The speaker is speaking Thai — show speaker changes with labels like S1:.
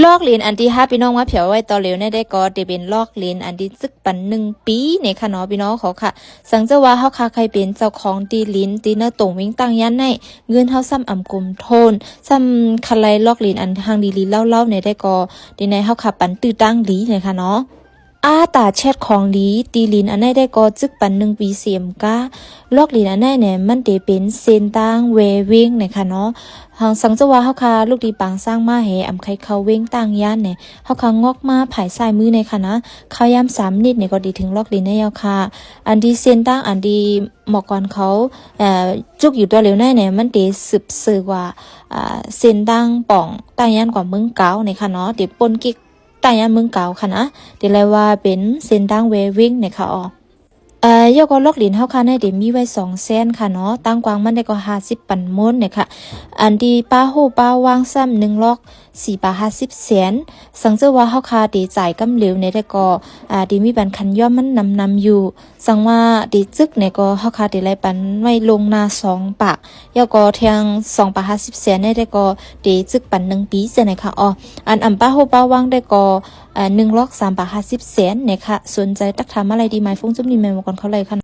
S1: ลอกเลียนอันที่5พี่น้องว่าเผียวไว้ต่อเหลวในได้ก็จะเป็นลอกเลียนอันที่ซึกปัน1 ปีในค่ะเนาะพี่น้องเขาค่ะสังเจว่าเฮาค่ะใครเป็นเจ้าของตีลิ้นตีเนื้อตรงวิ่งตั้งยันในเงินเฮาซ้ำอำกลมโทนซ้ำคันไลลอกเลียนอันทางดีลีเล่าๆในได้ก็ดีในเฮาค่ะปันตื้อตั้งลีในค่ะเนาะตาแชทของลีตีลินอันไหนได้ก็จึกปัน1 ปีเสียมกาลอกลินอันไหนเนี่ยมันเตเป็นเซนตังเวเวงนะคะเนาะหางสังจะว่าเฮาคาลูกดีปางสร้างมาให้อำไคเขาเวงต่างย่านเนี่ยเฮาคางอกมาผายสายมือในค่ะนะเขายาม3 นิดเนี่ยก็ดีถึงลอกลินได้ยาวค่ะอันดีเซนตังอันดีหมอกก่อนเขาจุกอยู่ตัวเหลวในเนี่ยมันเตสืบสื่อว่าเซนตังป่องต่างย่านกว่าเมืองเก่าในค่ะเนาะเตปนกิกต่างย่านเมืองเก่าค่ะนะเดี๋ยวเลยว่าเป็นเส้นทางเววิ่งเนี่ยค่ะยกก็ลอกหลินเฮาค่ะในเดี๋ยวมีไว้2 เส้นค่ะเนาะตั้งกว้างมันได้ก็50 ปันม้นเนี่ยค่ะอันที่ป้าโหป้าวางซ้ำ1 ล็อก4 บาท 50 เซนสังเจว่าเฮาค่ะได้จ่ายกำเหลวในได้ก็ได้มีบันคันย่อมมันนำอยู่สังว่าได้จึกเนี่ยก็เฮาค่ะได้ไล่ปันไว้ลงหน้า2 ปากยกก็เทียง2 บาท 50 เซนได้ก็ได้จึกปัน1 ปีเสนค่ะอันป้าโหป้าวางได้ก็1 ล็อก3 บาท 50 เซนเนี่ยค่ะสนใจตักถามอะไรดีไหมฟุ้งจุ่มนี่แม่มาก่อนเขาเลยค่ะ